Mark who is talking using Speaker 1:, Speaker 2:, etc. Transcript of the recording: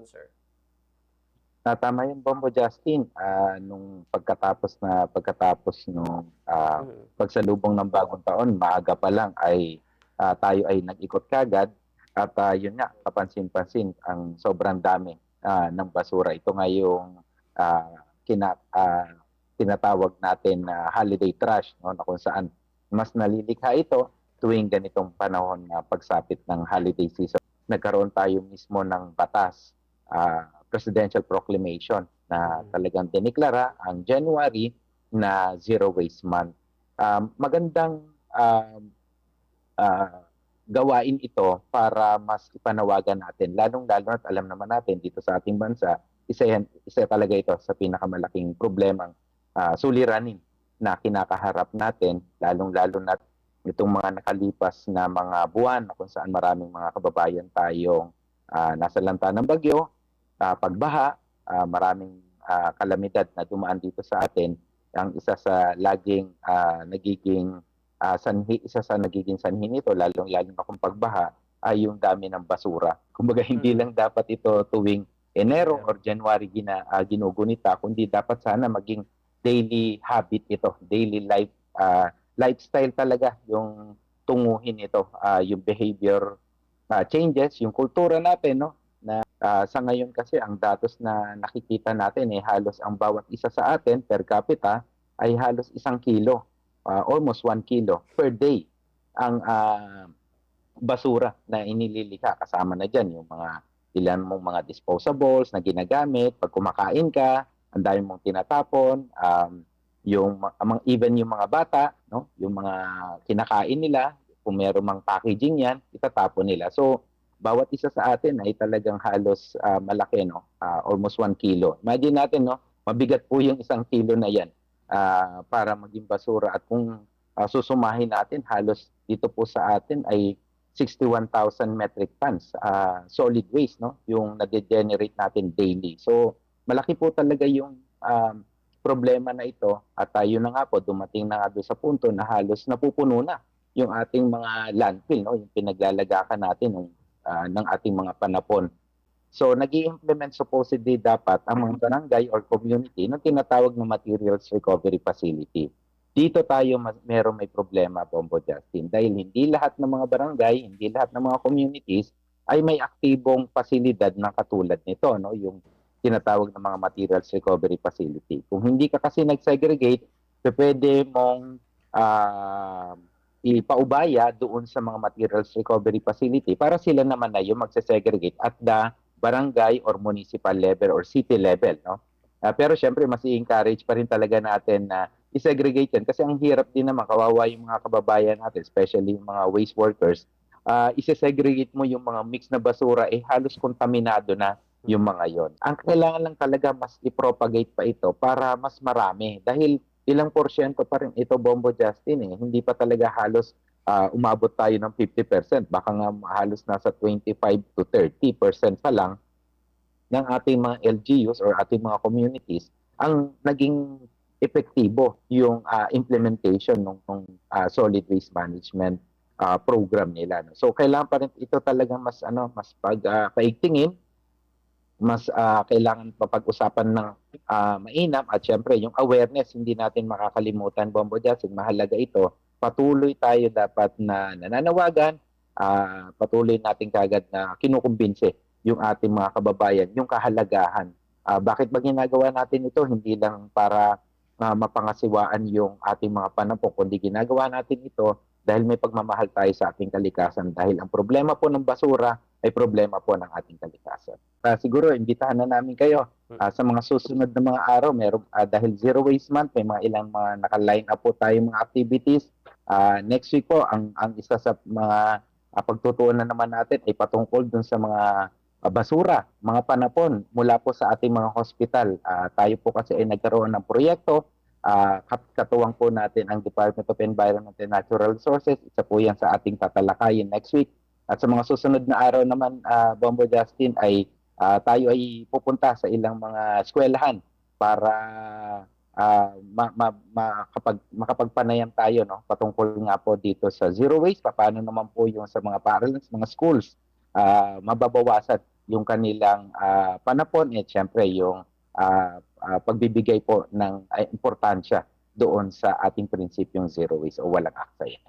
Speaker 1: sir.
Speaker 2: Tama yun, Bombo Justin. Nung pagkatapos nung
Speaker 1: Mhm.
Speaker 2: pagsalubong ng bagong taon, maaga pa lang ay tayo ay nag-ikot kagad at yun nga, kapansin-pansin ang sobrang dami ng basura. Ito nga yung tinatawag natin na holiday trash, no, na kung saan mas nalilikha ito tuwing ganitong panahon na pagsapit ng holiday season. Nagkaroon tayo mismo ng batas, presidential proclamation na
Speaker 1: Mhm.
Speaker 2: talagang diniklara ang January na Zero Waste Month. Magandang ah, gawain ito para mas ipanawagan natin, lalong-lalo at alam naman natin dito sa ating bansa, isa talaga ito sa pinakamalaking problemang suliranin na kinakaharap natin, lalong-lalo na itong mga nakalipas na mga buwan na kung saan maraming mga kababayan tayong nasa lanta ng bagyo, pagbaha, maraming kalamidad na dumaan dito sa atin. Ang isa sa laging nagiging isa sa nagiging sanhi nito, lalong-lalo na kung pagbaha, ay yung dami ng basura. Kumbaga, hindi
Speaker 1: Mhm.
Speaker 2: lang dapat ito tuwing Enero or
Speaker 1: Enero.
Speaker 2: January ginugunita, kundi dapat sana maging daily habit ito, daily lifestyle talaga yung tunguhin ito, yung behavior changes, yung kultura natin, no? Sa ngayon kasi ang datos na nakikita natin halos ang bawat isa sa atin per capita ay halos 1 kilo, almost 1 kilo per day ang basura na inililikha. Kasama na dyan yung mga ilan mong mga disposables na ginagamit. Pag kumakain ka, ang dami mong tinatapon. Even yung mga bata, no? Yung mga kinakain nila, kung meron mang packaging yan, itatapon nila. So, bawat isa sa atin ay talagang halos malaki, no? Almost 1 kilo. Imagine natin, no? Mabigat po yung 1 kilo na yan para maging basura. At kung susumahin natin, halos dito po sa atin ay 61,000 metric tons solid waste, no, yung na-degenerate natin daily. So malaki po talaga yung problema na ito at yun na nga po, dumating na nga doon sa punto na halos napupuno na yung ating mga landfill, no, yung pinaglalagakan natin ng ating mga panapon. So, nag implement supposedly dapat ang mga barangay or community ng tinatawag na materials recovery facility. Dito tayo meron may problema, Bombo Justin, dahil hindi lahat ng mga barangay, hindi lahat ng mga communities ay may aktibong pasilidad na katulad nito, no? Yung tinatawag na mga materials recovery facility. Kung hindi ka kasi nag-segregate, pwede mong uh, ipaubaya doon sa mga materials recovery facility para sila naman na yung magse-segregate at barangay or municipal level or city level, no? Pero syempre mas i-encourage pa rin talaga natin na i-segregate yan kasi ang hirap din naman, kawawa yung mga kababayan natin, especially yung mga waste workers. I-segregate mo yung mga mix na basura, halos kontaminado na yung
Speaker 1: Mhm.
Speaker 2: mga yon. Ang kailangan lang talaga mas i-propagate pa ito para mas marami dahil ilang porsyento pa rin ito, Bombo Justin, hindi pa talaga halos umabot tayo ng 50%, baka nga halos nasa 25 to 30% pa lang ng ating mga LGUs or ating mga communities ang naging epektibo yung implementation ng solid waste management program nila. No? So kailangan pa rin ito talaga mas paigtingin, mas kailangan pa pag-usapan ng mainam at syempre yung awareness, hindi natin makakalimutan, Bombo Jasin, mahalaga ito. Patuloy tayo dapat na nananawagan, patuloy natin kagad na kinukumbinse yung ating mga kababayan, yung kahalagahan. Bakit ba ginagawa natin ito? Hindi lang para mapangasiwaan yung ating mga panapong, kundi ginagawa natin ito dahil may pagmamahal tayo sa ating kalikasan. Dahil ang problema po ng basura ay problema po ng ating kalikasan. Siguro imbitahan na namin kayo sa mga susunod na mga araw. Meron dahil Zero Waste Month, may mga ilang mga naka-line up po tayo mga activities. Next week po ang isa sa mga pagtutuunan naman natin ay patungkol dun sa mga basura, mga panapon mula po sa ating mga hospital. Tayo po kasi ay nagkaroon ng proyekto. Katuwang po natin ang Department of Environment and Natural Resources. Isa po yan sa ating tatalakayin next week. At sa mga susunod na araw naman, Bombo Justin, ay tayo ay pupunta sa ilang mga eskwelahan para makapagpanayam tayo, no, patungkol nga po dito sa zero waste, paano naman po yung sa mga paaralan, sa mga schools, mababawasan yung kanilang panapon at syempre yung pagbibigay po ng importansya doon sa ating prinsipyong zero waste o walang aksaya.